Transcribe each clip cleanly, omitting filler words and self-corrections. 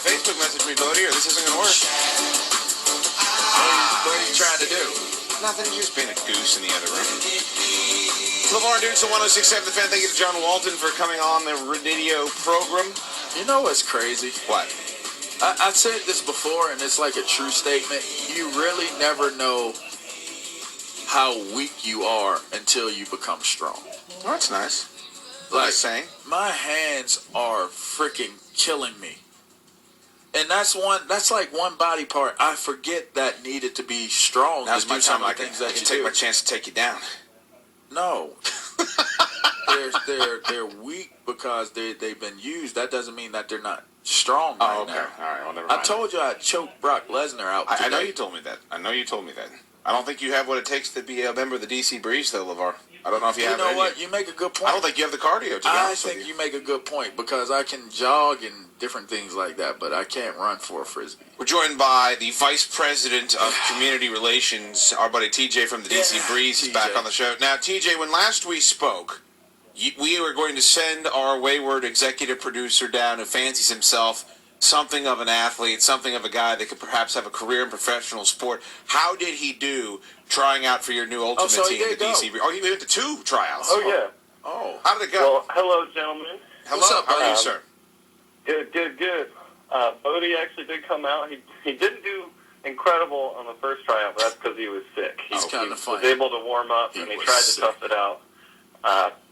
Facebook message me, Bode, or this isn't going to work. What are you trying to do? Nothing, you're just being a goose in the other room. LaVar Dukes at 106.7 The Fan. Thank you to John Walton for coming on the radio program. You know what's crazy? What? I've said this before, and it's like a true statement. You really never know how weak you are until you become strong. Oh, that's nice. Like, saying? My hands are freaking killing me. And that's like one body part I forget that needed to be strong. Now's my time. I can take my do. chance to take you down. No. they're weak because they've been used. That doesn't mean that they're not strong right okay. now. All right, well, never mind. I told you I choked Brock Lesnar out today. I know you told me that. I don't think you have what it takes to be a member of the DC Breeze, though, LaVar. I don't know if you have it. You know what? You make a good point. I don't think you have the cardio, to be honest with you. I think you make a good point because I can jog and different things like that, but I can't run for a Frisbee. We're joined by the Vice President of Community Relations, our buddy TJ from the DC Breeze, is back on the show. Now, TJ, when last we spoke, we were going to send our wayward executive producer down who fancies himself something of an athlete, something of a guy that could perhaps have a career in professional sport. How did he do trying out for your new Ultimate team, the DC Breeze? Oh, he went to 2 tryouts. Oh, yeah. Oh. How did it go? Well, hello, gentlemen. Hello. What's up, How are you, sir? Good. Bode actually did come out. He didn't do incredible on the first tryout, but that's because he was sick. He's kind of funny. He was able to warm up, and he tried to tough it out,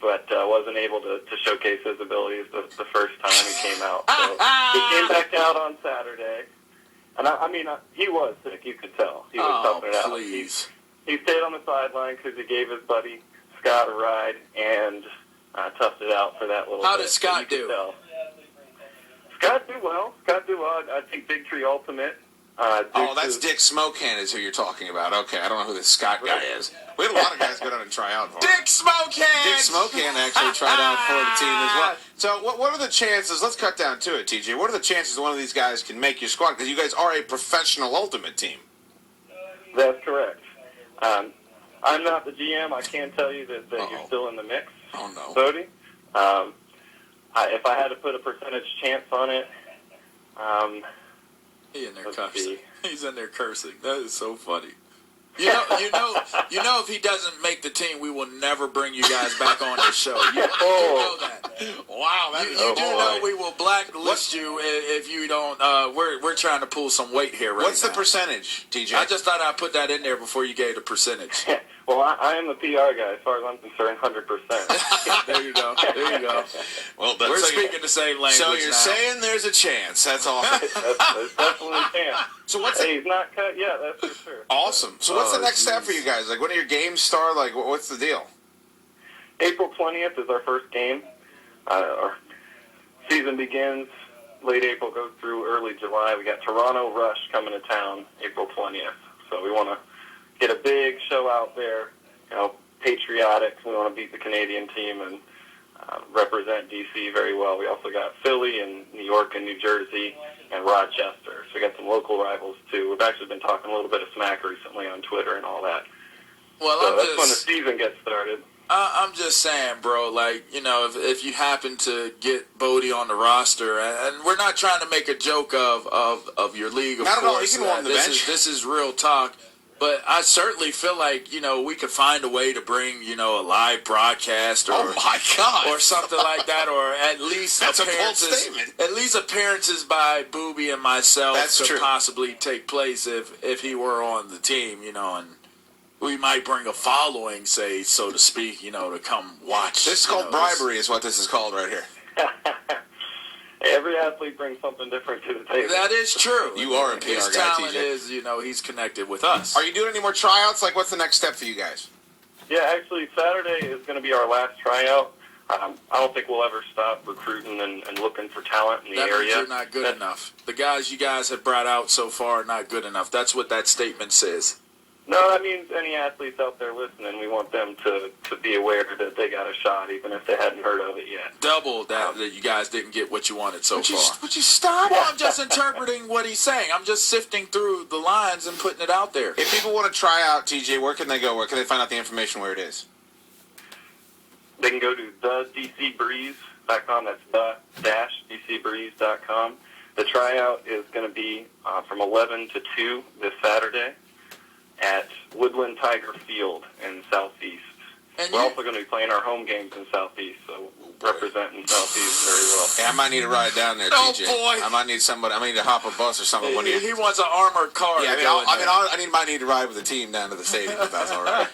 but wasn't able to showcase his abilities the first time he came out. So he came back out on Saturday, and he was sick. You could tell. He was toughing it out. Please. He stayed on the sideline because he gave his buddy Scott a ride and toughed it out for that little How bit. did Scott do? Scott do well. I think Big Tree Ultimate. That's Dick Smokehand is who you're talking about. Okay, I don't know who this Scott guy is. We had a lot of guys go down and try out for him. Dick Smokehand! Dick Smokehand actually tried out for the team as well. So what are the chances, let's cut down to it, TJ, what are the chances one of these guys can make your squad? Because you guys are a professional Ultimate team. That's correct. I'm not the GM. I can tell you that you're still in the mix. Oh, no. Bode. If I had to put a percentage chance on it, He's in there cursing. He's in there cursing. That is so funny. You know, if he doesn't make the team, we will never bring you guys back on this show. You know that. Wow, You do know we will blacklist you if you don't. We're trying to pull some weight here right now. What's the percentage, TJ? I just thought I'd put that in there before you gave the percentage. Well, I am the PR guy as far as I'm concerned, 100%. There you go. Well, we're speaking the same language. So you're now. saying there's a chance. That's awesome. There's definitely a chance. So he's not cut yet, that's for sure. Awesome. So what's the next step for you guys? Like, when do your games start? Like, what's the deal? April 20th is our first game. Our season begins late April, goes through early July. We got Toronto Rush coming to town April 20th. So we want to get a big show out there, patriotic. We want to beat the Canadian team and represent D.C. very well. We also got Philly and New York and New Jersey and Rochester. So we got some local rivals, too. We've actually been talking a little bit of smack recently on Twitter and all that. Well, so that's when the season gets started. I'm just saying, bro, like, if you happen to get Bode on the roster, and we're not trying to make a joke of your league, of course. Not at all. You can warm the bench. This is real talk. But I certainly feel like, we could find a way to bring, a live broadcast or or something like that, or at least That's appearances. A bold statement. At least appearances by Booby and myself could true. possibly take place if he were on the team, and we might bring a following, say, so to speak, to come watch. This is called bribery, is what this is called right here. Every athlete brings something different to the table. That is true. You are a PR His guy, talent TJ. is, he's connected with us. Are you doing any more tryouts? Like, what's the next step for you guys? Yeah, actually, Saturday is going to be our last tryout. I don't think we'll ever stop recruiting and looking for talent in the That area. means you're not good enough. The guys you guys have brought out so far are not good enough. That's what that statement says. No, that means any athletes out there listening, we want them to be aware that they got a shot, even if they hadn't heard of it yet. Double that you guys didn't get what you wanted so far. Would you stop? Well, I'm just interpreting what he's saying. I'm just sifting through the lines and putting it out there. If people want to try out TJ, where can they go? Where can they find out the information where it is? They can go to thedcbreeze.com. That's the-dcbreeze.com. The tryout is going to be from 11 to 2 this Saturday at Woodland Tiger Field in Southeast. And We're also going to be playing our home games in Southeast, so representing Southeast very well. Hey, I might need a ride down there, Oh, TJ. boy. I might need somebody. I might need to hop a bus or something. He wants an armored car. Yeah, to go in there. I might need to ride with the team down to the stadium if that's all right.